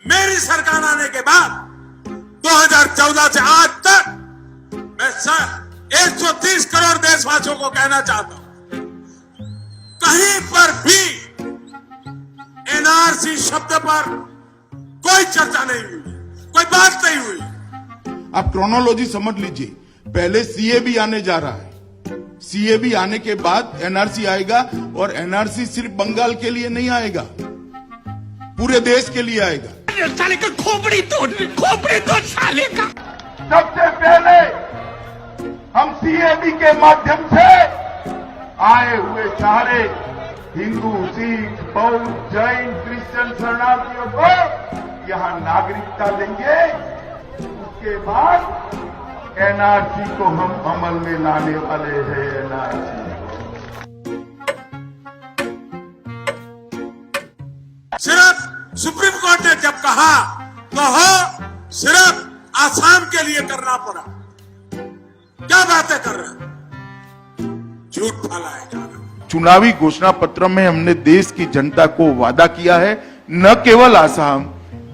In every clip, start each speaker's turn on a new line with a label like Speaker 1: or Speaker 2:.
Speaker 1: मेरी सरकार आने के बाद 2014 से आज तक मैं 130 करोड़ देशवासियों को कहना चाहता हूं, कहीं पर भी एनआरसी शब्द पर कोई चर्चा नहीं हुई, कोई बात नहीं हुई।
Speaker 2: आप क्रोनोलॉजी समझ लीजिए, पहले सीएबी आने जा रहा है, सीएबी आने के बाद एनआरसी आएगा, और एनआरसी सिर्फ बंगाल के लिए नहीं आएगा, पूरे देश के लिए आएगा।
Speaker 3: साले का खोपड़ी तोड़ साले का।
Speaker 2: सबसे पहले हम सीएबी के माध्यम से आए हुए सारे हिंदू, सिख, बौद्ध, जैन, क्रिश्चियन शरणार्थियों को यहां नागरिकता देंगे। उसके बाद एनआरसी को हम अमल में लाने वाले हैं। एनआरसी
Speaker 1: सिर्फ सुप्रीम कोर्ट ने जब कहा तो हो सिर्फ आसाम के लिए करना पड़ा। क्या बातें कर रहे हैं, झूठ फैलाया जा रहा है।
Speaker 2: चुनावी घोषणा पत्र में हमने देश की जनता को वादा किया है, न केवल आसाम,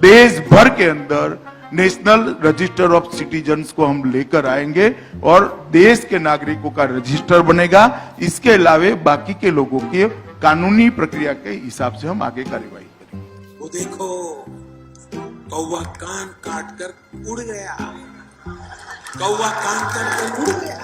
Speaker 2: देश भर के अंदर नेशनल रजिस्टर ऑफ सिटीजन्स को हम लेकर आएंगे और देश के नागरिकों का रजिस्टर बनेगा। इसके अलावे बाकी के लोगों के कानूनी प्रक्रिया के हिसाब से हम आगे कार्यवाही करेंगे।
Speaker 1: वो देखो, कौवा कान काट कर उड़ गया, कौवा कान काट कर उड़ गया।